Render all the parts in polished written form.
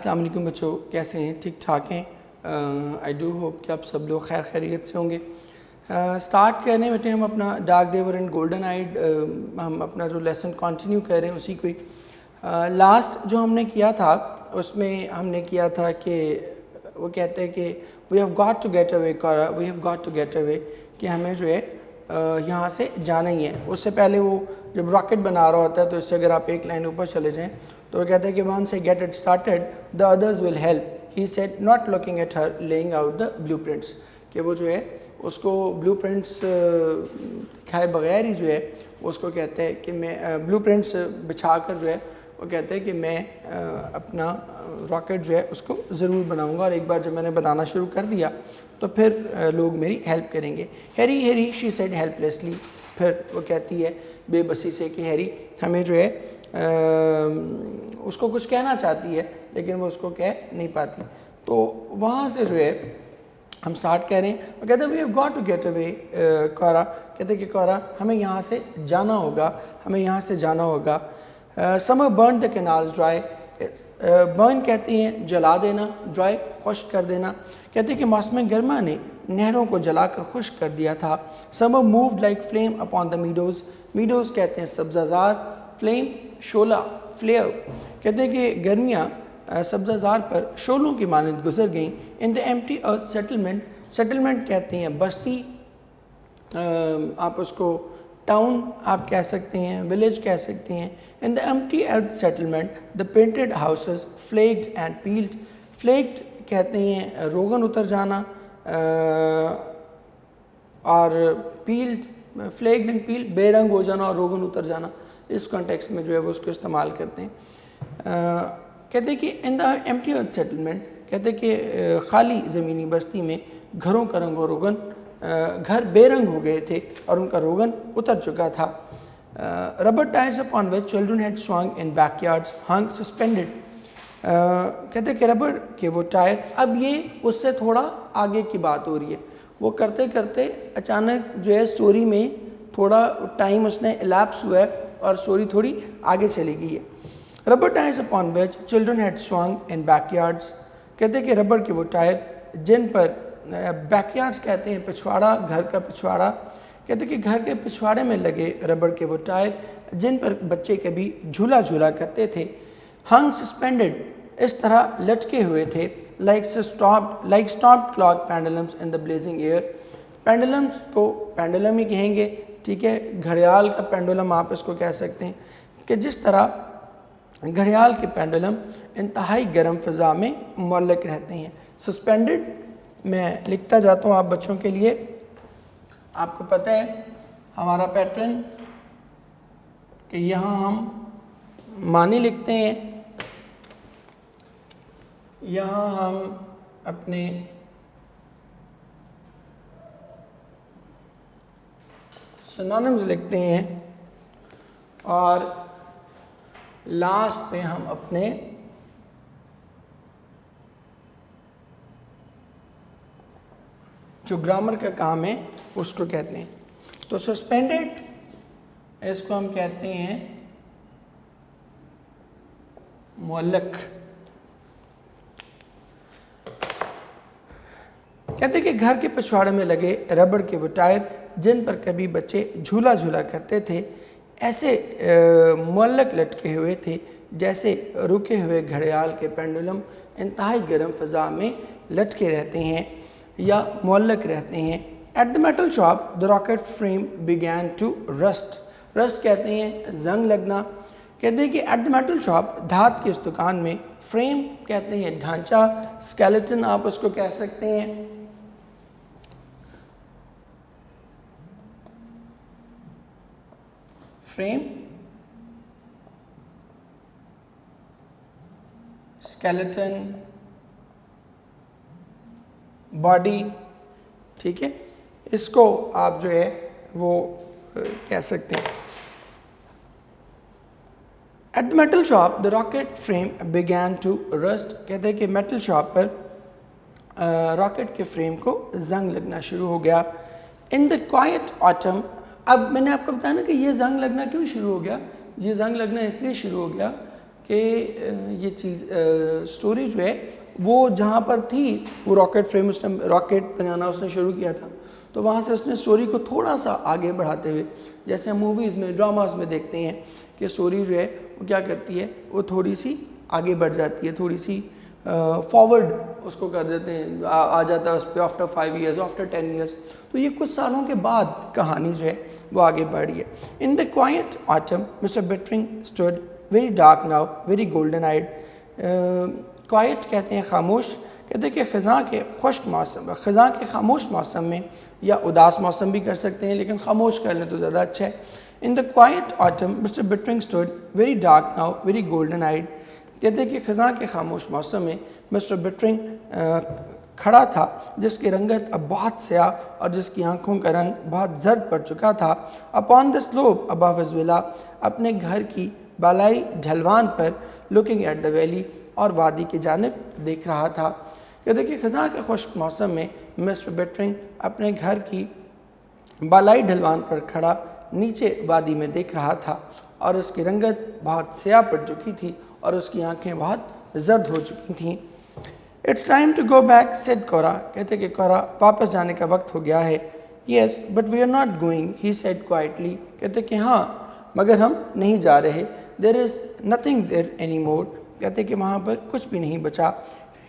अस्सलाम वालेकुम बच्चों, कैसे हैं? ठीक ठाक हैं? आई डू होप कि आप सब लोग खैर खैरियत से होंगे। स्टार्ट करने बैठे हम अपना डार्क देवर एंड गोल्डन आइड, हम अपना जो लेसन कंटिन्यू कर रहे हैं उसी को ही। लास्ट जो हमने किया था उसमें हमने किया था कि वो कहते हैं कि we have got to get away, we have got to get away, कि हमें जो है यहाँ से जाना ही है। उससे पहले वो जब रॉकेट बना रहा होता है तो इससे अगर आप एक लाइन ऊपर चले जाएं तो वो कहते हैं कि once I get it started the others will help. He said not looking at her laying out the blueprints, कि वो जो है उसको ब्लूप्रिंट्स दिखाए बगैर ही जो है उसको कहते हैं कि मैं ब्लूप्रिंट्स बिछा कर जो है वो कहते हैं कि मैं अपना रॉकेट जो है उसको ज़रूर बनाऊंगा, और एक बार जब मैंने बनाना शुरू कर दिया तो फिर लोग मेरी हेल्प करेंगे। Harry Harry she said helplessly, फिर वो कहती है बेबसी से कि हैरी हमें जो है उसको कुछ कहना चाहती है लेकिन वो उसको कह नहीं पाती। तो वहाँ से जो है हम स्टार्ट कर रहे हैं। वो कहते हैं we have got to get away Cora, कहते हैं कि कोरा हमें यहाँ से जाना होगा, हमें यहाँ से जाना होगा। Summer burn the canals dry, burn कहती हैं जला देना, ड्राई खुश्क कर देना। कहते हैं कि मौसम गर्मा ने नहरों को जलाकर खुश्क कर दिया था। Summer moved like flame upon the meadows, meadows कहते हैं सब्ज़ाज़ार, फ्लेम शोला, फ्लेयर। कहते हैं कि गर्मियाँ सब्ज़ाज़ार पर शोलों की मानद गुजर गईं। इन the empty Earth settlement, settlement कहते हैं बस्ती, आप उसको टाउन आप कह सकते हैं, विलेज कह सकते हैं। In the empty Earth settlement the painted houses flaked and peeled, flaked कहते हैं रोगन उतर जाना, और पील्ड फ्लेक्ड एंड पील्ड बेरंग हो जाना और रोगन उतर जाना। इस कॉन्टेक्स्ट में जो है वो उसको इस्तेमाल करते हैं। कहते हैं कि इन द एम्प्टी अर्थ सेटलमेंट, कहते हैं कि खाली ज़मीनी बस्ती में घरों का रंग और रोगन, घर बेरंग हो गए थे और उनका रोगन उतर चुका था। Rubber tyres upon which children had swung in backyards hung suspended, कहते हैं कि रबर के वो टायर, अब ये उससे थोड़ा आगे की बात हो रही है। वो करते करते अचानक जो है स्टोरी में थोड़ा टाइम उसने इलैप्स हुआ है और स्टोरी थोड़ी आगे चली गई है। Rubber tyres upon which children had swung in backyards, कहते हैं कि रबर के वो टायर जिन पर, बैकयार्ड्स कहते हैं पिछवाड़ा, घर का पिछवाड़ा, कहते हैं कि घर के पिछवाड़े में लगे रबर के वो टायर जिन पर बच्चे कभी झूला झूला करते थे। हंग सस्पेंडेड, इस तरह लटके हुए थे। Like stopped clock pendulums in the blazing air, pendulums को पेंडुलम ही कहेंगे, ठीक है, घड़ियाल का पेंडुलम आप इसको कह सकते हैं, कि जिस तरह घड़ियाल के पेंडुलम इंतहाई गर्म फ़िज़ा में मुअल्लक रहते हैं। सस्पेंडेड मैं लिखता जाता हूँ आप बच्चों के लिए। आपको पता है हमारा पैटर्न कि यहाँ हम मानी लिखते हैं, यहाँ हम अपने सिनोनिम्स लिखते हैं, और लास्ट पे हम अपने जो ग्रामर का काम है उसको कहते हैं। तो सस्पेंडेड इसको हम कहते हैं मुअल्लक। कहते हैं कि घर के पिछवाड़े में लगे रबड़ के वो टायर जिन पर कभी बच्चे झूला झूला करते थे ऐसे मुअल्लक लटके हुए थे जैसे रुके हुए घड़ियाल के पेंडुलम इंतहाई गर्म फ़िज़ा में लटके रहते हैं या मुअल्लक रहते हैं। At the metal shop the rocket frame began to rust, rust कहते हैं जंग लगना। कहते हैं कि एट द मेटल शॉप धात की इस दुकान में, फ्रेम कहते हैं ढांचा, स्केलेटन आप उसको कह सकते हैं। फ्रेम, स्केलेटन, बॉडी, ठीक है, इसको आप जो है वो कह सकते हैं। At the metal shop the rocket frame began to rust, कहते हैं कि मेटल शॉप पर रॉकेट के फ्रेम को जंग लगना शुरू हो गया। इन द क्वाइट ऑटम, अब मैंने आपको बताया ना कि ये जंग लगना क्यों शुरू हो गया, ये जंग लगना इसलिए शुरू हो गया कि ये चीज़ स्टोरी जो है वो जहाँ पर थी, वो रॉकेट फ्रेम उसने रॉकेट बनाना उसने शुरू किया था, तो वहाँ से उसने स्टोरी को थोड़ा सा आगे बढ़ाते हुए, जैसे हम मूवीज़ में ड्रामास में देखते हैं कि स्टोरी जो है वो क्या करती है, वो थोड़ी सी आगे बढ़ जाती है, थोड़ी सी फॉरवर्ड उसको कर देते हैं, आ जाता है उस पर आफ्टर 5 years, आफ्टर 10 years। तो ये कुछ सालों के बाद कहानी जो है वो आगे बढ़ी है। In the quiet autumn Mr Bittering stood very dark now very golden eyed. Quiet कहते हैं खामोश, कहते हैं कि ख़ज़ां के खुश्क मौसम, ख़ज़ां के खामोश मौसम में, या उदास मौसम भी कर सकते हैं, लेकिन खामोश कर लें तो ज़्यादा अच्छा है। In the quiet autumn Mr Bittering stood very dark now very golden eyed. कहते हैं कि ख़ज़ां के खामोश मौसम में मिस्टर बिटरिंग खड़ा था, जिसकी रंगत अब बहुत स्याह और जिसकी आंखों का रंग बहुत जर्द पड़ चुका था। Upon the slope above his villa, अपने घर की बालाई ढलवान पर, लुकिंग एट द वैली, और वादी की जानिब देख रहा था। कहते हैं कि ख़ज़ां के खुश्क मौसम में मिस्टर बिटरिंग अपने घर की बालाई ढलवान पर खड़ा नीचे वादी में देख रहा था, और उसकी रंगत बहुत स्याह पड़ चुकी थी और उसकी आंखें बहुत जर्द हो चुकी थीं। It's time to go back said Cora, कहते कि कोरा वापस जाने का वक्त हो गया है। Yes but we are not going he said quietly, कहते कि हाँ मगर हम नहीं जा रहे। There is nothing there any more, कहते कि वहाँ पर कुछ भी नहीं बचा।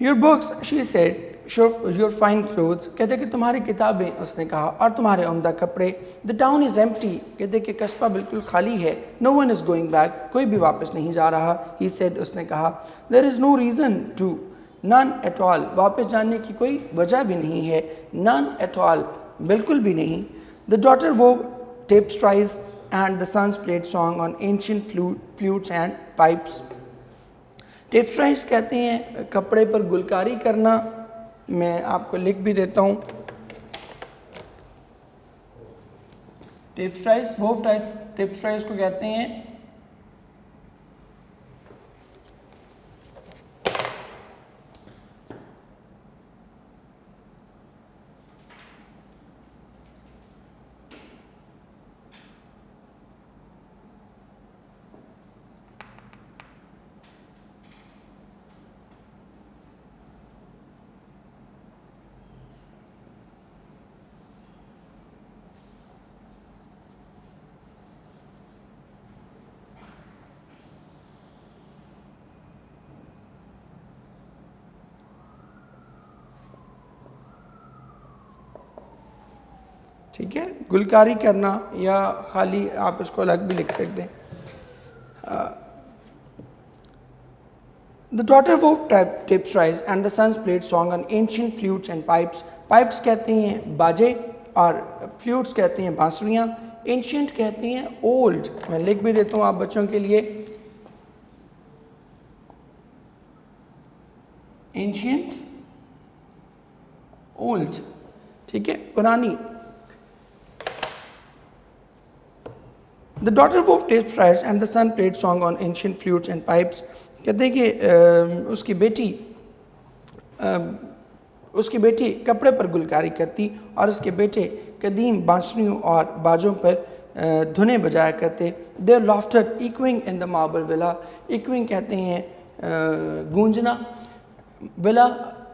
Your books she said your fine clothes, कहते कि तुम्हारी किताबें, उसने कहा, और तुम्हारे उम्दा कपड़े। द टाउन इज़ एम्प्टी, कहते कि कस्बा बिल्कुल खाली है। No one is going back, कोई भी वापस नहीं जा रहा। ही सेड, उसने कहा, there is no reason to, none at all, वापस जाने की कोई वजह भी नहीं है। नन एट ऑल, बिल्कुल भी नहीं। The daughter wove tapestries and the sons played song on ancient flutes and pipes. Tapestries कहते हैं कपड़े पर गुलकारी करना, मैं आपको लिख भी देता हूँ। टेप्स्ट्राइज, वो टेप्स्ट्राइज को कहते हैं ठीक है, गुलकारी करना, या खाली आप इसको अलग भी लिख सकते हैं। The daughter wove tapestries and the sons played song on ancient flutes and pipes. Pipes कहते हैं बाजे और फ्लूट्स कहते हैं बांसुरियाँ। एंशिएंट कहते हैं ओल्ड, मैं लिख भी देता हूँ आप बच्चों के लिए। एंशिएंट, ओल्ड, ठीक है, पुरानी। The daughter wove tapestries and the son played song on ancient flutes and pipes। कहते हैं कि उसकी बेटी कपड़े पर गुलकारी करती और उसके बेटे कदीम बांसुरियों और बाजों पर धुनें बजाया करते। Their laughter echoing in the marble villa। echoing कहते हैं गूंजना, विला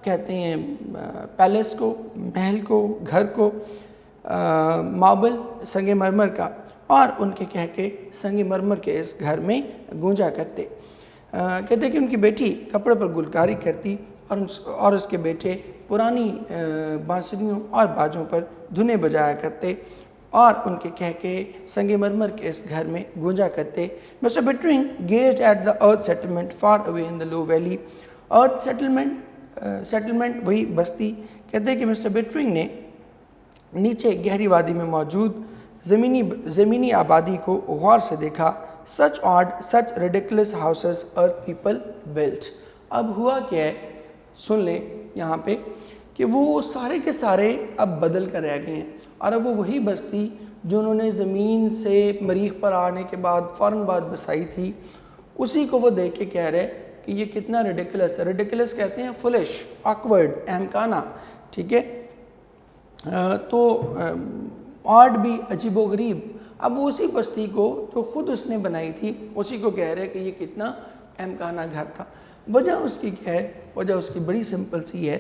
कहते हैं पैलेस को, महल को, घर को, मार्बल संगमरमर का, और उनके कह के संगमरमर के इस घर में गूंजा करते। कहते कि उनकी बेटी कपड़े पर गुलकारी करती और उसके बेटे पुरानी बांसुरियों और बाजों पर धुनें बजाया करते और उनके कह के संगमरमर के इस घर में गूंजा करते। Mr Bittering gazed at the Earth settlement far away in the low valley. Earth settlement वही बस्ती। कहते हैं कि मिस्टर बिटरिंग ने नीचे गहरी वादी में मौजूद ज़मीनी आबादी को गौर से देखा। Such odd such ridiculous houses अर्थ पीपल बिल्ट। अब हुआ क्या है, सुन लें यहाँ पे कि वो सारे के सारे अब बदल कर रह गए हैं, और अब वो वही बस्ती जो उन्होंने ज़मीन से मरीख पर आने के बाद फ़ौरन बाद बसाई थी, उसी को वो देख के कह रहे कि ये कितना रिडिकुलस है। रिडिकुलस कहते हैं फुलिश, ऑकवर्ड, अहमकाना, ठीक है, तो ऑड भी, अजीबोगरीब। अब वो उसी बस्ती को जो खुद उसने बनाई थी उसी को कह रहे कि ये कितना अहमखाना घर था। वजह उसकी क्या है? वजह उसकी बड़ी सिंपल सी है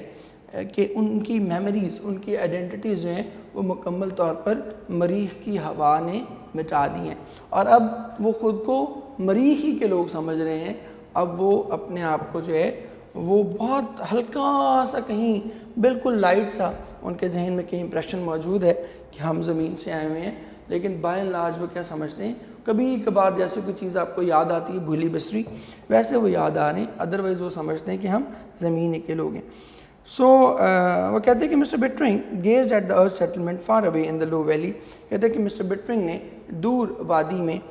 कि उनकी मेमोरीज़, उनकी आइडेंटिटीज़ जो हैं वो मुकम्मल तौर पर मरीख की हवा ने मिटा दी हैं और अब वो ख़ुद को मरीख ही के लोग समझ रहे हैं। अब वो अपने आप को जो है वो बहुत हल्का सा, कहीं बिल्कुल लाइट सा उनके जहन में कहीं इंप्रेशन मौजूद है कि हम ज़मीन से आए हुए हैं, लेकिन बाय एंड लार्ज वो क्या समझते हैं, कभी कभार जैसे कोई चीज़ आपको याद आती है भूली बिसरी, वैसे वो याद आ रहे हैं, अदरवाइज़ वो समझते हैं कि हम ज़मीन के लोग हैं। सो वो कहते हैं कि Mr Bittering gazed at the Earth settlement far away in the low valley. कहते हैं कि मिस्टर बिटरिंग ने दूर वादी में,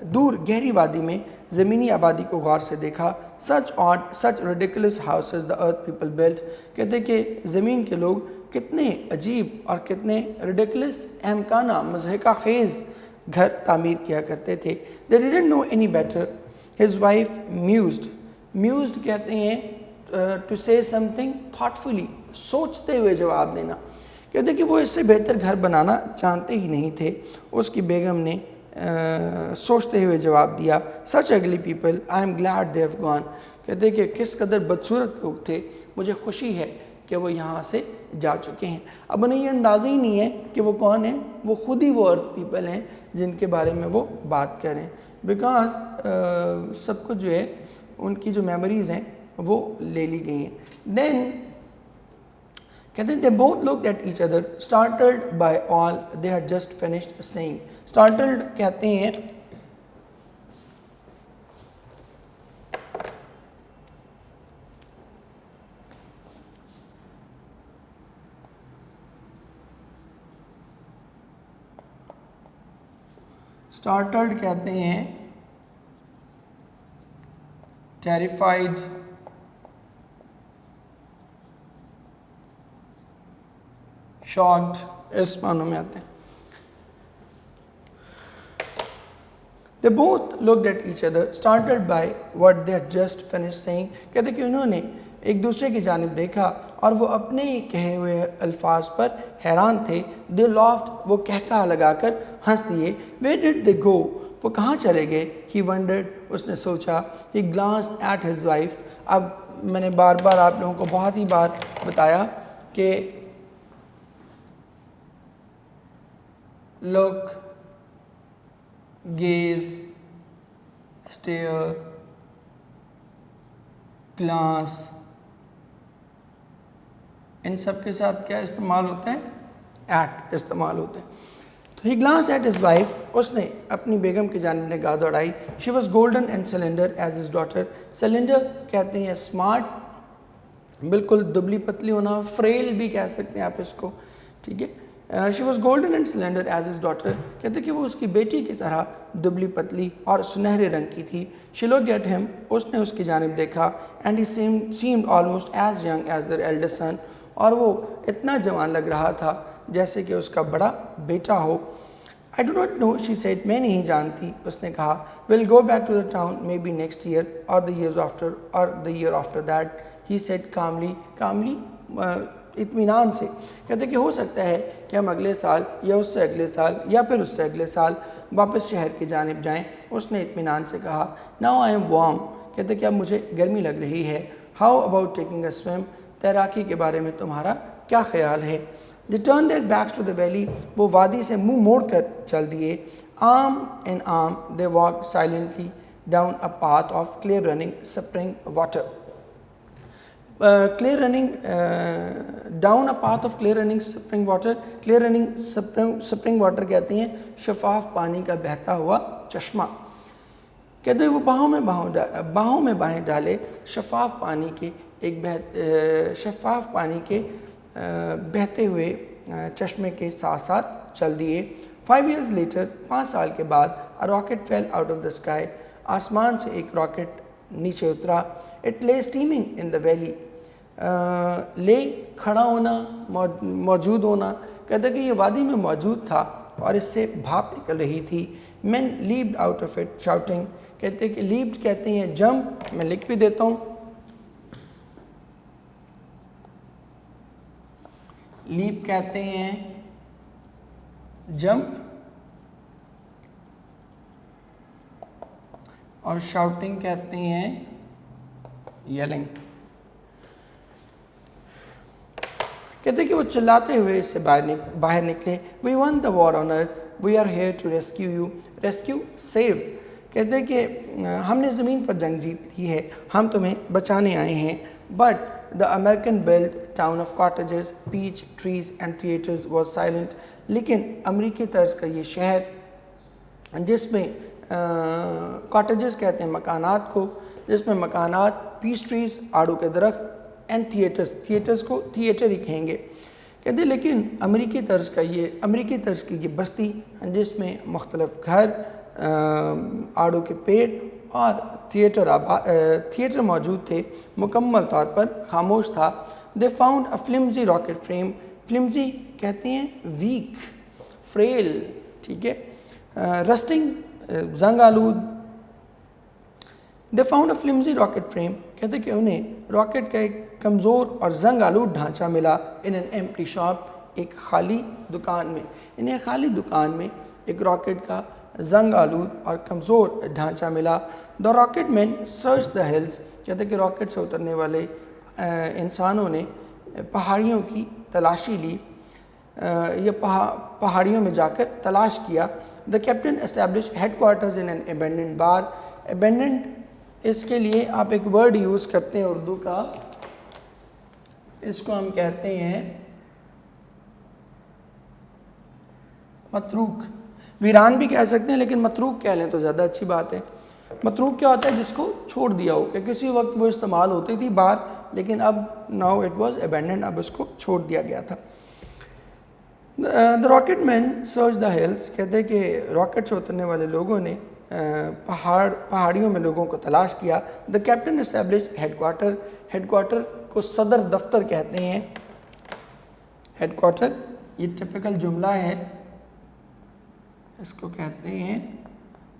दूर गहरी वादी में ज़मीनी आबादी को गौर से देखा। Such odd such ridiculous houses the Earth people built. कहते हैं कि ज़मीन के लोग कितने अजीब और कितने रिडिकुलस, अहमकाना, मज़हका खेज़ घर तामीर किया करते थे। They didn't know any better. His wife mused. Mused कहते हैं टू से समथिंग थॉटफुली, सोचते हुए जवाब देना। कहते कि वो इससे बेहतर घर बनाना जानते ही नहीं थे। उसकी बेगम ने सोचते हुए जवाब दिया, सच अगली people, I am glad they have gone. कहते कि किस कदर बदसूरत लोग थे, मुझे खुशी है कि वो यहाँ से जा चुके हैं। अब उन्हें ये अंदाज़ा ही नहीं है कि वो कौन है, वो खुद ही वो अर्थ पीपल हैं जिनके बारे में वो बात कर रहे हैं, बिकॉज सब कुछ जो है उनकी जो मेमोरीज़ हैं वो ले ली गई हैं। देन कहते हैं, they both looked at each other, startled by all they had just finished saying. Startled कहते हैं startled कहते हैं terrified, शॉक्ड, इस मानों में आते हैं। They both looked at each other, startled by what they had just finished saying. कहते कि उन्होंने एक दूसरे की जानिब देखा और वो अपने ही कहे हुए अल्फाज पर हैरान थे। They laughed, वो कहका लगाकर हंस दिए। Where did they go? वो कहाँ चले गए? He wondered, उसने सोचा। He glanced at his wife. अब मैंने बार बार आप लोगों को बहुत ही बार बताया कि look, gaze, stare, glance, इन सब के साथ क्या इस्तेमाल होते हैं? एक्ट इस्तेमाल होते हैं। तो he glanced at his wife, उसने अपनी बेगम की जानिब निगाह दौड़ाई। She was golden and slender as his daughter. Slender कहते हैं स्मार्ट, बिल्कुल दुबली पतली होना, फ्रेल भी कह सकते हैं आप इसको, ठीक है। She was golden and slender as his daughter. कहते कि वो उसकी बेटी की तरह दुबली पतली और सुनहरे रंग की थी। शी लुक्ड एट हिम, उसने उसकी जानिब देखा। And he seemed almost as young as their eldest son, और वो इतना जवान लग रहा था जैसे कि उसका बड़ा बेटा हो। I do not know, she said, मैं नहीं जानती, उसने कहा। Will go back to the town maybe next year or the year after or the year after that, he said calmly. Calmly इत्मीनान से। कहते कि हो सकता है कि हम अगले साल या उससे अगले साल या फिर उससे अगले साल वापस शहर की जानिब जाएं। उसने इत्मीनान से कहा। Now I am warm. कहते कि अब मुझे गर्मी लग रही है। How about taking a swim, तैराकी के बारे में तुम्हारा क्या ख्याल है? They turn their backs to the valley, वो वादी से मुंह मोड़ कर चल दिए। Arm in arm they walk silently down a path of clear running spring water. clear running down a path of clear running spring water. clear running spring water कहते हैं शफाफ पानी का बहता हुआ चश्मा। कहते हैं वो बाहों में बाहें डाले शफाफ पानी के शफाफ पानी के बहते हुए चश्मे के साथ साथ चल दिए। 5 years later, 5 साल के बाद, a rocket fell out of the sky, आसमान से एक रॉकेट नीचे उतरा। It lay steaming in the valley. ले खड़ा होना, मौजूद होना। कहते कि ये वादी में मौजूद था और इससे भाप निकल रही थी। Men leaped out of it shouting. कहते कि leaped कहते हैं जंप, मैं लिख भी देता हूँ। लीप कहते हैं जंप और शाउटिंग कहते हैं येलिंग। कहते हैं कि वो चिल्लाते हुए इससे बाहर निकले, we won the war on Earth, we are here to rescue you, rescue save. कहते हैं कि हमने ज़मीन पर जंग जीत ली है, हम तुम्हें बचाने आए हैं। But the American build town of cottages, peach trees and theatres was silent. लेकिन अमरीकी तर्ज का ये शहर जिसमें कॉटेजेस कहते हैं मकानात को, जिसमें मकानात, पीच ट्रीज आड़ू के दरख्त, एंड थिएटर्स को थिएटर ही कहेंगे। कहते लेकिन अमरीकी तर्ज की ये बस्ती जिसमें मुख्तलिफ घर, आड़ू के पेड़ और थिएटर मौजूद थे, मुकम्मल तौर पर खामोश था। They found a flimsy rocket frame, flimsy कहते हैं वीक, फ्रेल, ठीक है, रस्टिंग, जंग आलूद। They found a flimsy rocket frame, कहते कि उन्हें रॉकेट का एक कमज़ोर और जंग आलूद ढांचा मिला। इन एन एम्प्टी शॉप, एक खाली दुकान में। इन्हें खाली दुकान में एक रॉकेट का जंग आलूद और कमज़ोर ढांचा मिला। The rocket man search the hills, कहते कि रॉकेट से उतरने वाले इंसानों ने पहाड़ियों की तलाशी ली, या पहाड़ियों में जाकर तलाश किया। The captain establish head quarters in an abandoned bar. Abandoned, इसके लिए आप एक वर्ड यूज़ करते हैं उर्दू का, इसको हम कहते हैं मतरूक। वीरान भी कह सकते हैं, लेकिन मतरूक कह लें तो ज़्यादा अच्छी बात है। मतरूक क्या होता है? जिसको छोड़ दिया हो, कि किसी वक्त वो इस्तेमाल होती थी बार, लेकिन अब नाउ इट वाज अबैंडन्ड, अब उसको छोड़ दिया गया था। The rocket man search the hills, कहते हैं कि रॉकेट से उतरने वाले लोगों ने पहाड़ियों में लोगों को तलाश किया। The captain established headquarter, headquarter को सदर दफ्तर कहते हैं। हेडक्वार्टर ये टिपिकल जुमला है, इसको कहते हैं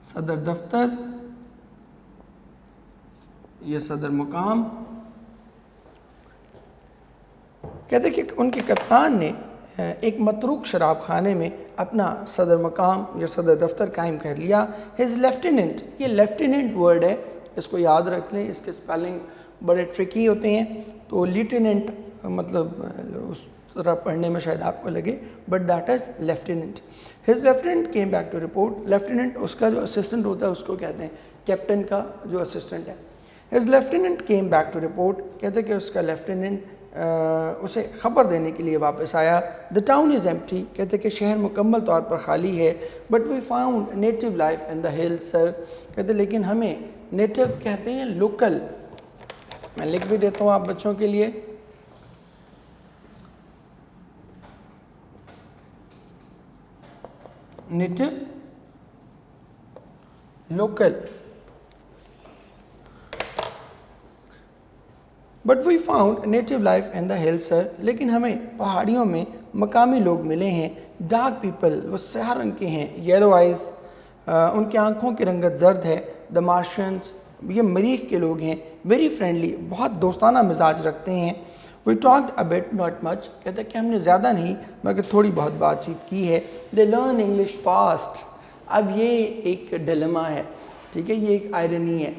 सदर दफ्तर, ये सदर मुकाम। कहते कि उनके कप्तान ने एक मतरूक शराब खाने में अपना सदर मकाम या सदर दफ्तर कायम कर लिया। हिज लेफ्टिनेंट, ये लेफ्टिनेंट वर्ड है, इसको याद रख लें, इसके स्पेलिंग बड़े ट्रिकी होते हैं। तो लिeutenant मतलब उस तरह पढ़ने में शायद आपको लगे, but that is lieutenant. His lieutenant came back to report, lieutenant उसका जो असिस्टेंट होता है उसको कहते हैं कैप्टन का जो असिस्टेंट है। His lieutenant came back to report, कहते कि उसका लेफ्टिनेंट उसे ख़बर देने के लिए वापस आया। द टाउन इज़ एम्प्टी, कहते कि शहर मुकम्मल तौर पर खाली है। But we found native life in the hills sir, कहते लेकिन हमें नेटिव कहते हैं लोकल। मैं लिख भी देता हूँ आप बच्चों के लिए, native, local. But we found native life in the hills sir, लेकिन हमें पहाड़ियों में मकामी लोग मिले हैं। डार्क पीपल, वो स्याह रंग के हैं, येलो आइज, उनकी आंखों की रंगत जर्द है। द मार्शियंस, ये मरीख के लोग हैं। वेरी फ्रेंडली, बहुत दोस्ताना मिजाज रखते हैं। We talked a bit not much, कहते हैं कि हमने ज़्यादा नहीं मगर थोड़ी बहुत बातचीत की है। दे लर्न इंग्लिश फास्ट, अब ये एक डिलेमा है, ठीक है, ये एक आयरनी है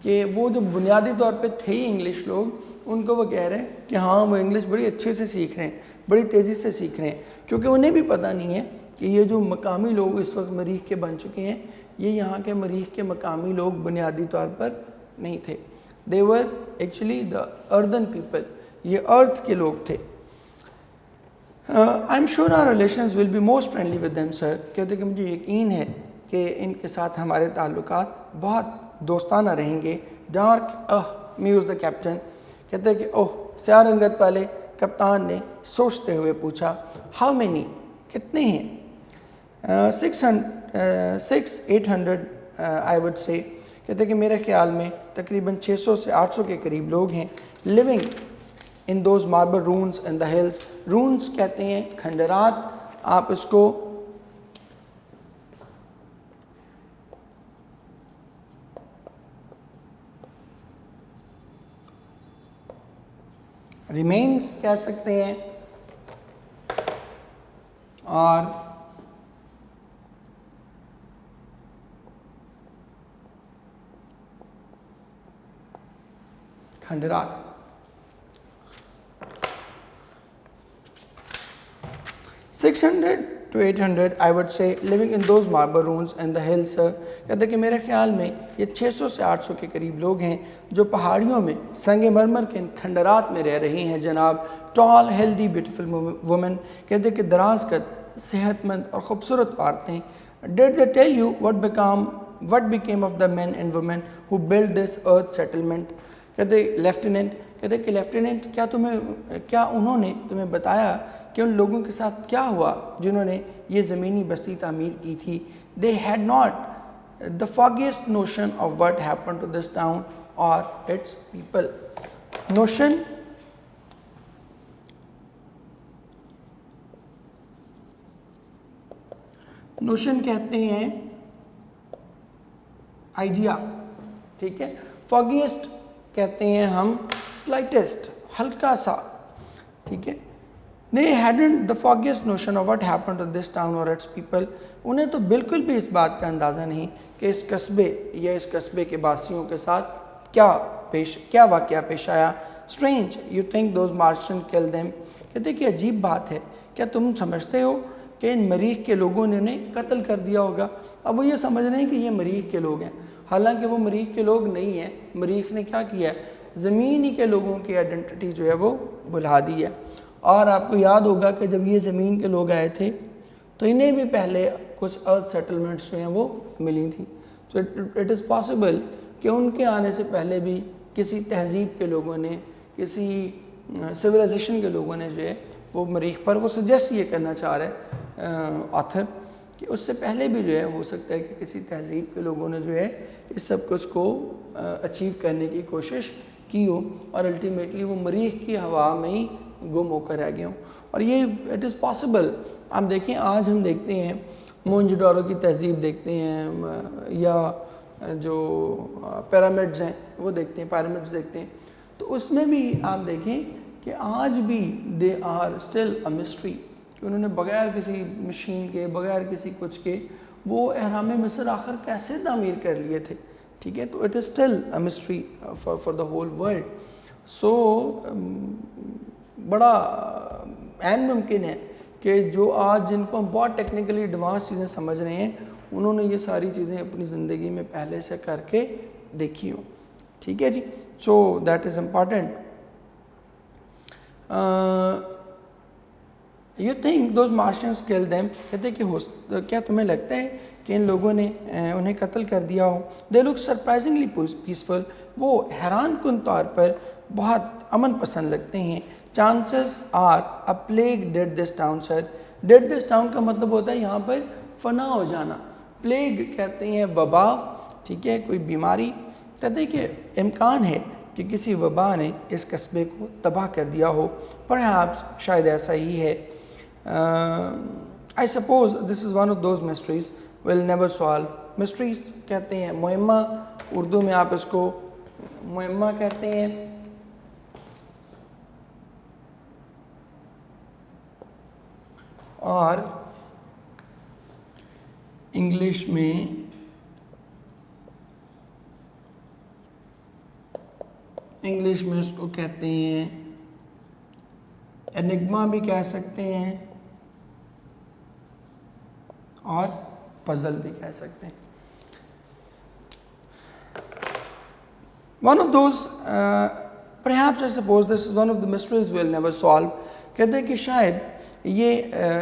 कि वो जो बुनियादी तौर पे थे इंग्लिश लोग, उनको वो कह रहे हैं कि हाँ वो इंग्लिश बड़ी अच्छे से सीख रहे हैं, बड़ी तेज़ी से सीख रहे हैं, क्योंकि उन्हें भी पता नहीं है कि ये जो मकामी लोग इस वक्त मरीख के बन चुके हैं, ये यहाँ के मरीख के मकामी लोग बुनियादी तौर पर नहीं थे। They were actually the earthen people, ये अर्थ के लोग थे। I am sure our relations will be most friendly with them sir, कहते कि मुझे यकीन है कि इनके साथ हमारे ताल्लुकात बहुत दोस्ताना रहेंगे। डार्क म्यूज़ द कैप्टन, कहते हैं कि ओह स्याह रंगत वाले कप्तान ने सोचते हुए पूछा। हाउ मेनी, कितने हैं? 600-800 आई वुड से, कहते हैं कि मेरे ख्याल में तकरीबन 600 से 800 के करीब लोग हैं। Living in those marble रून्स in the hills, रून्स कहते हैं खंडरात, आप इसको रिमेन्स कह सकते हैं, और खंडरात। 600 to 800 I would say living in those marble ruins and the hills। कहते कि मेरे ख्याल में ये 600 से 800 के करीब लोग हैं जो पहाड़ियों में संगे मरमर के इन खंडरात में रह रही हैं जनाब। टॉल हेल्दी ब्यूटीफुल वुमेन, कहते कि दराज कद सेहतमंद और ख़ूबसूरत औरतें। Did they tell you what became of the men and women who built this earth settlement। कहते लेफ्टिनेंट, कहते कि लेफ्टिनेंट क्या उन्होंने तुम्हें बताया कि उन लोगों के साथ क्या हुआ जिन्होंने ये ज़मीनी बस्ती तामीर की थी। They had not the foggiest notion of what happened to this town or its people। Notion कहते हैं आइडिया, ठीक है। फॉगिएस्ट कहते हैं हम स्लाइटेस्ट, हल्का सा, ठीक है। They hadn't the foggiest notion of what happened to this town or its people। उन्हें तो बिल्कुल भी इस बात का अंदाज़ा नहीं कि इस कस्बे या इस कस्बे के बासियों के साथ क्या वाक़या पेश आया। Strange you think those Martians killed them। कहते कि अजीब बात है, क्या तुम समझते हो कि इन मरीख के लोगों ने उन्हें कत्ल कर दिया होगा। अब वो ये समझ रहे हैं कि ये मरीख के लोग हैं, हालांकि वो मरीख के लोग नहीं हैं। मरीख ने क्या किया है, ज़मीन ही के लोगों की आइडेंटिटी जो है वो भुला दी है। और आपको याद होगा कि जब ये ज़मीन के लोग आए थे तो इन्हें भी पहले कुछ अर्थ सेटलमेंट्स जो हैं वो मिली थी। सो इट इज़ पॉसिबल कि उनके आने से पहले भी किसी तहज़ीब के लोगों ने, किसी सिविलाइजेशन के लोगों ने जो है वो मरीख पर, वो सजेस्ट ये करना चाह रहा है ऑथर कि उससे पहले भी जो है हो सकता है कि किसी तहज़ीब के लोगों ने जो है इस सब कुछ को अचीव करने की कोशिश की हो और अल्टीमेटली वो मरीख की हवा में ही गुम होकर रह गए हों। और ये इट इज़ पॉसिबल। आप देखें, आज हम देखते हैं मोहनजोदड़ो की तहज़ीब देखते हैं या जो पिरामिड्स हैं वो देखते हैं, पिरामिड्स देखते हैं, तो उसमें भी आप देखें कि आज भी they are still a mystery कि उन्होंने बग़ैर किसी मशीन के, बग़ैर किसी कुछ के वो एहराम मिस्र आखिर कैसे तामीर कर लिए थे, ठीक है। तो it is still a mystery for the whole world. सो बड़ा ऐन मुमकिन है कि जो आज जिनको हम बहुत टेक्निकली एडवांस चीज़ें समझ रहे हैं उन्होंने ये सारी चीज़ें अपनी ज़िंदगी में पहले से करके देखी हों, ठीक है जी। So that is important. You think those Martians killed them, कहते कि क्या तुम्हें लगता है कि इन लोगों ने उन्हें कत्ल कर दिया हो। दे लुक सरप्राइजिंगली पीसफुल, वो हैरान कुन तौर पर बहुत अमन पसंद लगते हैं। Chances are a plague dead this town sir. Dead this town का मतलब होता है यहाँ पर फना हो जाना। प्लेग कहते हैं वबा, ठीक है, कोई बीमारी। कहते हैं कि इम्कान है कि किसी वबा ने इस कस्बे को तबाह कर दिया हो। परहैप्स, शायद ऐसा ही है। I suppose this is one of those mysteries will never solve. Mysteries कहते हैं मुअम्मा, उर्दू में आप इसको मुअम्मा कहते हैं। और इंग्लिश में इसको कहते हैं एनिग्मा भी कह सकते हैं और पजल भी कह सकते हैं। One of those perhaps I suppose this is one of the mysteries will never solve. कहते हैं कि शायद ये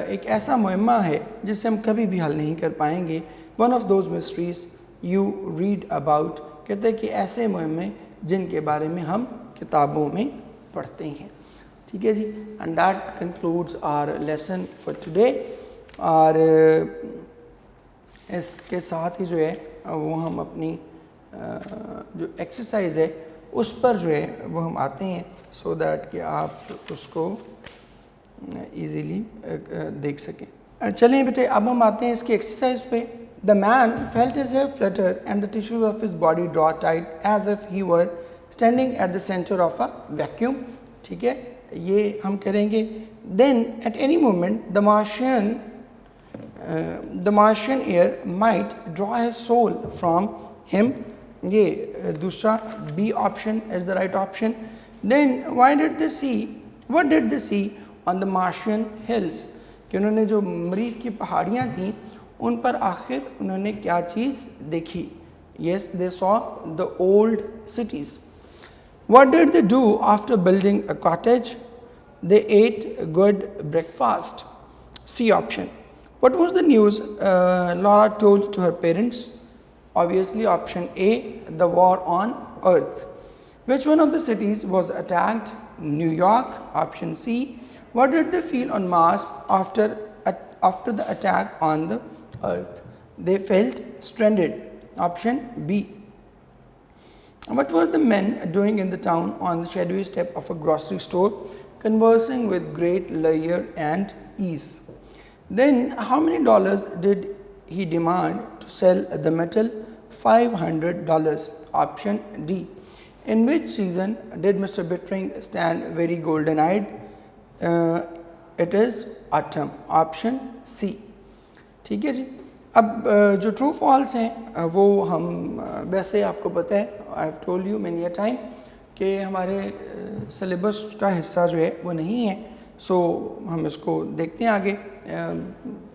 एक ऐसा मुअम्मा है जिसे हम कभी भी हल नहीं कर पाएंगे। One of those mysteries you read about, कहते हैं कि ऐसे मुअम्मे जिनके बारे में हम किताबों में पढ़ते हैं, ठीक है जी। And that concludes our lesson for today. और इसके साथ ही जो है वो हम अपनी जो एक्सरसाइज है उस पर जो है वो हम आते हैं, सो दैट कि आप उसको इजीली देख सकें। चलें बेटे, अब हम आते हैं इसकी एक्सरसाइज पे। The man felt his hair flutter and the tissues of his body draw tight as if he were standing at the centre of a vacuum, ठीक है, ये हम करेंगे। Then at any moment the Martian air might draw his soul from him ये दूसरा B option is the right option. Then why did they see, what did they see on the Martian hills, कि उन्होंने जो मरीख की पहाड़ियाँ थीं उन पर आखिर उन्होंने क्या चीज़ देखी. Yes they saw the old cities. What did they do after building a cottage? They ate a good breakfast. C option. What was the news Laura told to her parents? Obviously option A, the war on earth. Which one of the cities was attacked? New York. Option C. What did they feel on Mars after the attack on the earth? They felt stranded. Option B. What were the men doing in the town on the shadowy step of a grocery store, conversing with great leisure and ease? Then, how many dollars did he demand to sell the metal? $500. Option D. In which season did Mr. Bittring stand very golden-eyed? It is autumn. Option C. ठीक है जी. अब जो true false हैं वो हम वैसे आपको पता है, I have told you many a time कि हमारे सिलेबस का हिस्सा जो है वो नहीं है. सो हम इसको देखते हैं आगे,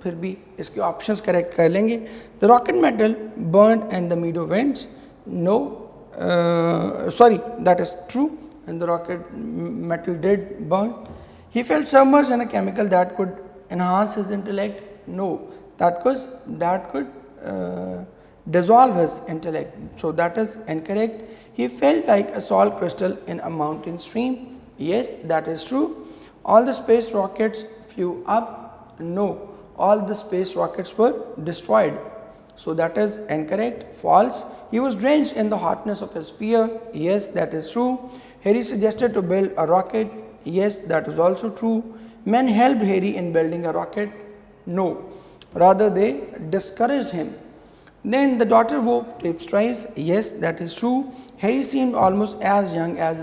फिर भी इसके ऑप्शंस करेक्ट कर लेंगे. The rocket metal burn and the meadow vents, no sorry that is true, and the rocket metal did burn. He felt submerged in a chemical that could enhance his intellect, no, that could dissolve his intellect. So that is incorrect. He felt like a salt crystal in a mountain stream. Yes, that is true. All the space rockets flew up. No, all the space rockets were destroyed. So that is incorrect. False. He was drenched in the hotness of his fear. Yes, that is true. Harry suggested to build a rocket. Yes, that is also true. Men helped Harry in building a rocket. No, rather they discouraged him. Then the daughter wove tapestries. Yes, that is true. Harry seemed almost as young as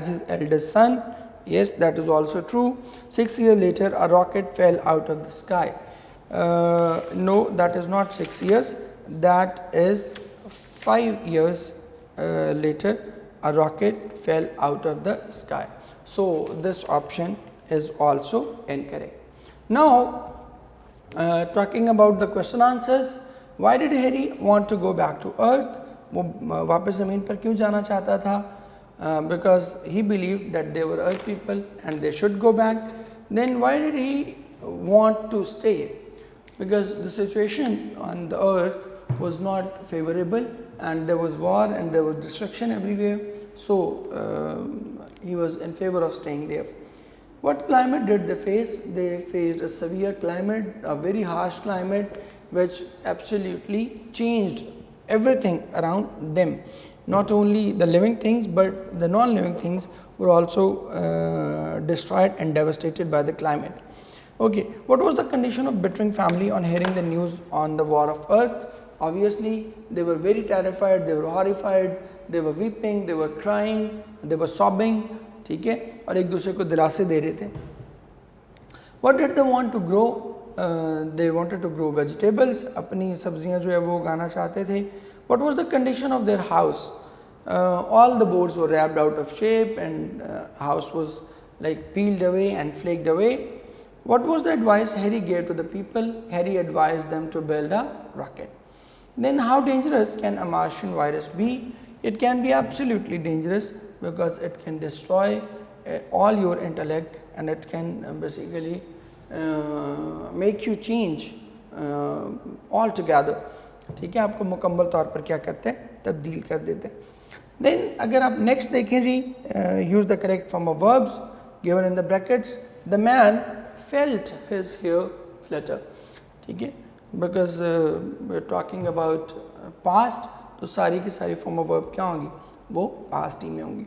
his eldest son. Yes, that is also true. 6 years later, a rocket fell out of the sky. No, that is not 6 years. That is 5 years later, a rocket fell out of the sky. So this option is also incorrect. Now, talking about the question answers, why did Harry want to go back to earth? वो वापस ज़मीन पर क्यों जाना चाहता था? Because he believed that they were earth people and they should go back. Then why did he want to stay? Because the situation on the earth was not favorable and there was war and there was destruction everywhere. So he was in favor of staying there. What climate did they face? They faced a severe climate, a very harsh climate, which absolutely changed everything around them. Not only the living things, but the non-living things were also destroyed and devastated by the climate. Okay, what was the condition of Bittring family on hearing the news on the war of earth? Obviously, they were very terrified, they were horrified, they were weeping, they were crying, they were sobbing. ठीक है, और एक दूसरे को दिलासे दे रहे थे. What did they want to grow? They wanted to grow vegetables. अपनी सब्जियां जो है वो उगाना चाहते थे. What was the condition of their house? All the boards were wrapped out of shape and house was like peeled away and flaked away. What was the advice Harry gave to the people? Harry advised them to build a rocket. Then how dangerous can a Martian virus be? It can be absolutely dangerous because it can destroy all your intellect and it can basically make you change altogether. ठीक है, आपको मुकम्मल तौर पर क्या करते हैं, तब्दील कर देते हैं. Then अगर आप next देखें जी, use the correct form of verbs given in the brackets. The man felt his hair flutter. ठीक है, because we're talking about past, तो सारी की सारी form of verb क्या होंगी, वो past ही में होंगी.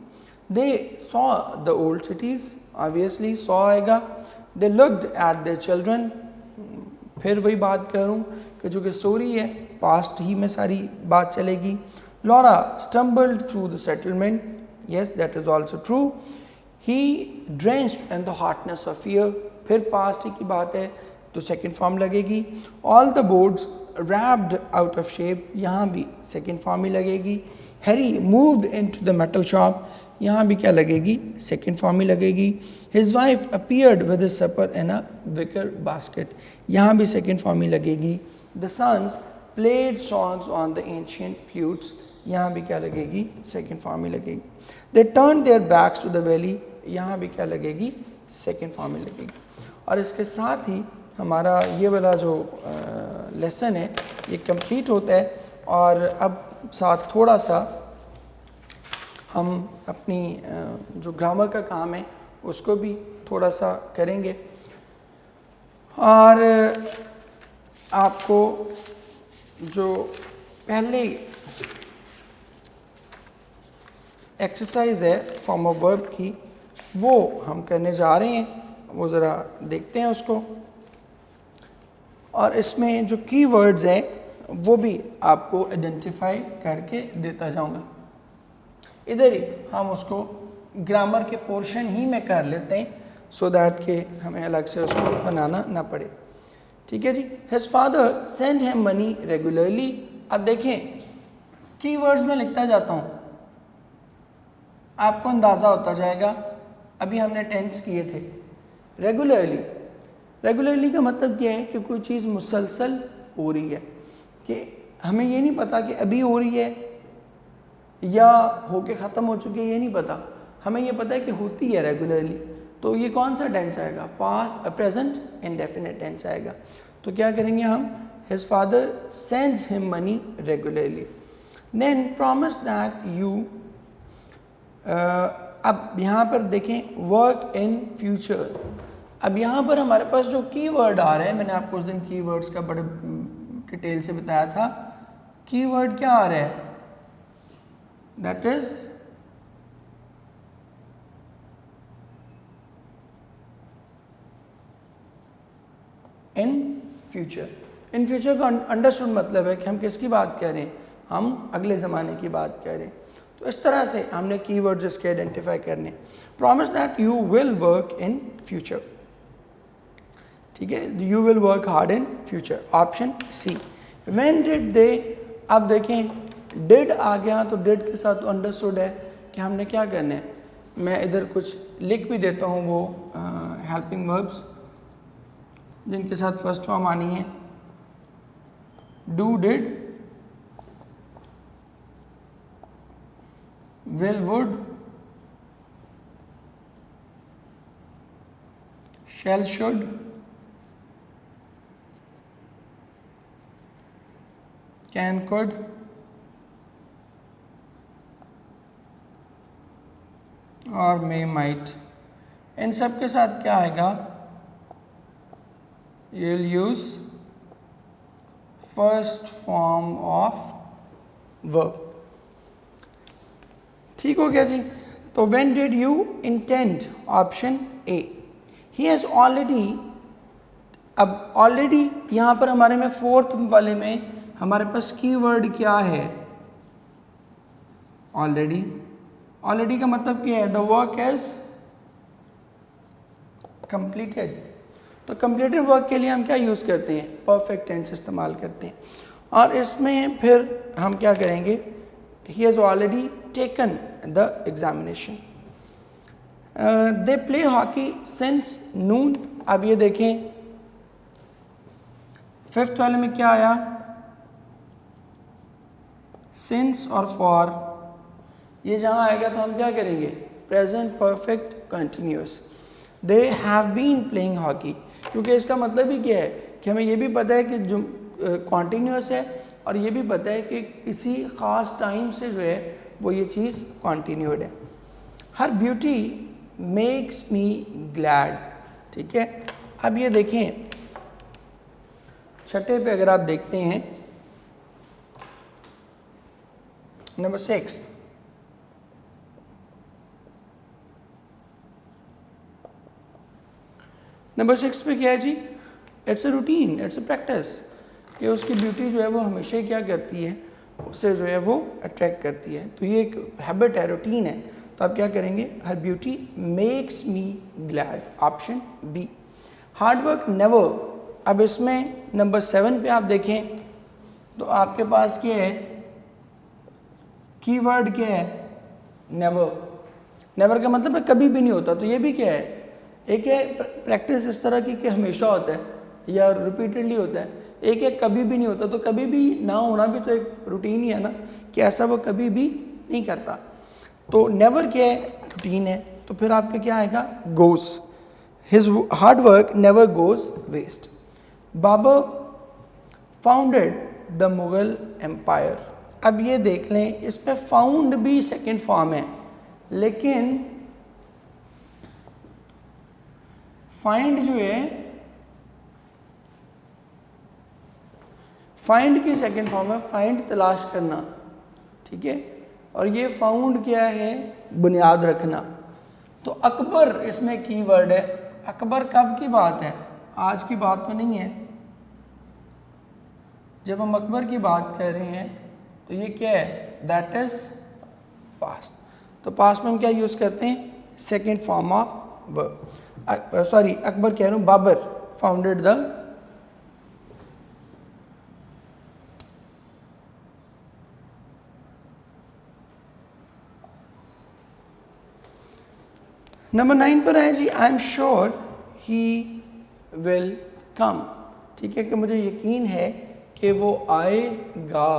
They saw the old cities, obviously saw आएगा. They looked at their children. फिर वही बात करूँ कि जो कि स्टोरी है पास्ट ही में सारी बात चलेगी. Laura stumbled through the settlement. Yes, that is also true. He drenched in the hotness of fear. फिर पास्ट ही की बात है तो सेकेंड फॉर्म लगेगी. All the boards wrapped out of shape. यहाँ भी सेकेंड फॉर्म ही लगेगी. Harry moved into the metal shop, यहाँ भी क्या लगेगी, सेकेंड फॉर्म ही लगेगी। His wife appeared with his supper in a wicker basket, यहाँ भी सेकेंड फॉर्म ही लगेगी। The sons played songs on the ancient flutes, यहाँ भी क्या लगेगी, सेकेंड फॉर्म ही लगेगी। They turn their backs to the valley, यहाँ भी क्या लगेगी, सेकेंड फॉर्म ही लगेगी। और इसके साथ ही हमारा ये वाला जो लेसन है ये कंप्लीट होता है। और अब साथ थोड़ा सा हम अपनी जो ग्रामर का काम है उसको भी थोड़ा सा करेंगे। और आपको जो पहले एक्सरसाइज है फॉर्म ऑफ वर्ब की वो हम करने जा रहे हैं, वो ज़रा देखते हैं उसको। और इसमें जो की वर्ड्स हैं वो भी आपको आइडेंटिफाई करके देता जाऊंगा। इधर ही हम उसको ग्रामर के पोर्शन ही में कर लेते हैं सो दैट कि हमें अलग से उसको बनाना ना पड़े। ठीक है जी। His father send him money regularly. अब देखें की वर्ड्स में लिखता जाता हूँ, आपको अंदाज़ा होता जाएगा। अभी हमने टेंस किए थे। रेगुलरली, रेगुलरली का मतलब क्या है कि कोई चीज़ मुसलसल हो रही है, कि हमें ये नहीं पता कि अभी हो रही है या होके ख़त्म हो चुकी है, ये नहीं पता, हमें ये पता है कि होती है रेगुलरली। तो ये कौन सा टेंस आएगा, पास्ट प्रेजेंट इंडेफिनिट टेंस आएगा। तो क्या करेंगे हम, his father sends him money regularly, then promise that you. अब यहाँ पर देखें वर्क इन फ्यूचर। अब यहाँ पर हमारे पास जो की वर्ड आ रहे हैं, मैंने आपको उस दिन की वर्ड्स का बड़े डिटेल से बताया था। की वर्ड क्या आ रहा है, that is in future. In future का अंडरस्टूड मतलब है कि हम किसकी बात कह रहे हैं, हम अगले ज़माने की बात कह रहे हैं। तो इस तरह से हमने कीवर्ड्स इसके आइडेंटिफाई करने। Promise that you will work in future, ठीक है, you will work hard in future, option C. When did they, अब देखें डिड आ गया तो डिड के साथ अंडरस्टूड है कि हमने क्या करना है। मैं इधर कुछ लिख भी देता हूँ वो हेल्पिंग वर्ब्स जिनके साथ फर्स्ट फॉर्म आनी है। Do, did, will, would, shall, should, can, could, और may, might। इन सब के साथ क्या आएगा, you'll use first form of verb। ठीक हो गया जी। तो when did you intend, option A. he has already, अब ऑलरेडी यहाँ पर हमारे में फोर्थ वाले में हमारे पास कीवर्ड क्या है, ऑलरेडी। ऑलरेडी का मतलब क्या है, द वर्क इज कंप्लीटेड। तो कंप्लीटेड वर्क के लिए हम क्या यूज़ करते हैं, परफेक्ट टेंस इस्तेमाल करते हैं। और इसमें फिर हम क्या करेंगे, he has already taken the examination। they play hockey since noon। अब ये देखें फिफ्थ वाले में क्या आया, since और for। ये जहाँ आएगा तो हम क्या करेंगे, present perfect continuous. they have been playing hockey, क्योंकि इसका मतलब ही क्या है कि हमें ये भी पता है कि जो कॉन्टीन्यूस है और ये भी पता है कि किसी ख़ास टाइम से जो है वो ये चीज़ कॉन्टीन्यूड है। हर ब्यूटी मेक्स मी ग्लैड, ठीक है। अब ये देखें छठे पे अगर आप देखते हैं, नंबर 6, नंबर 6 पे क्या है जी, it's a routine, it's a practice, कि उसकी ब्यूटी जो है वो हमेशा क्या करती है, उससे जो है वो अट्रैक्ट करती है। तो ये एक हैबिट है, रूटीन है। तो आप क्या करेंगे, हर beauty makes me glad, option B. Hard work never. अब इसमें नंबर 7 पे आप देखें तो आपके पास क्या है, कीवर्ड क्या है? नेवर। नेवर का मतलब है कभी भी नहीं होता। तो ये भी क्या है? एक है प्रैक्टिस इस तरह की कि हमेशा होता है या रिपीटेडली होता है, एक है कभी भी नहीं होता। तो कभी भी ना होना भी तो एक रूटीन ही है ना, कि ऐसा वो कभी भी नहीं करता। तो नेवर क्या है? रूटीन है। तो फिर आपका क्या आएगा? Goes. His hard work never goes waste. Babar founded the Mughal empire. अब ये देख लें, इसमें फाउंड भी सेकेंड फॉर्म है, लेकिन फाइंड जो है, फाइंड की सेकेंड फॉर्म है, फाइंड तलाश करना, ठीक है। और ये फाउंड क्या है? बुनियाद रखना। तो अकबर इसमें कीवर्ड है। अकबर कब की बात है? आज की बात तो नहीं है। जब हम अकबर की बात कर रहे हैं तो ये क्या है? That is past. तो पास्ट में हम क्या यूज करते हैं? Second form of verb. Sorry, Akbar कह रहा हूं, बाबर फाउंडेड द नंबर 9 पर है जी, I am sure he will come. ठीक है, कि मुझे यकीन है कि वो आएगा।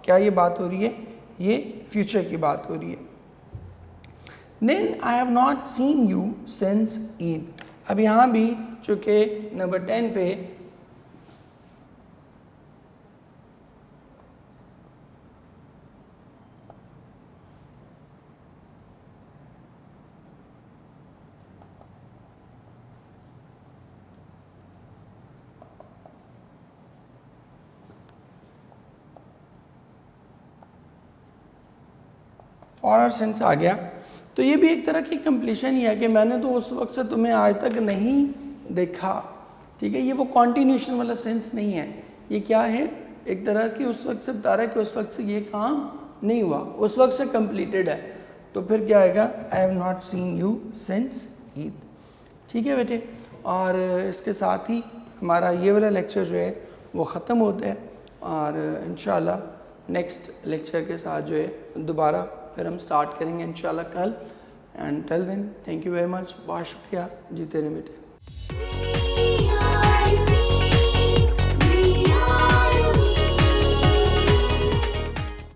क्या ये बात हो रही है? ये फ्यूचर की बात हो रही है। Then I have not seen you since Eid. अब यहाँ भी चूंकि नंबर 10 पे फॉर सिंस आ गया, तो ये भी एक तरह की कंप्लीशन ही है कि मैंने तो उस वक्त से तुम्हें आज तक नहीं देखा। ठीक है, ये वो कॉन्टिन्यूशन वाला सेंस नहीं है। ये क्या है? एक तरह की उस वक्त से बता रहा है कि उस वक्त से ये काम नहीं हुआ, उस वक्त से कंप्लीटेड है। तो फिर क्या आएगा? आई have not seen you since Eid. ठीक है बेटे, और इसके साथ ही हमारा ये वाला लेक्चर जो है वो ख़त्म होता है, और इंशाल्लाह नेक्स्ट लेक्चर के साथ जो है दोबारा फिर हम स्टार्ट करेंगे इंशाल्लाह कल। And till then thank you very much. बहुत शुक्रिया। जीते रहे बेटे।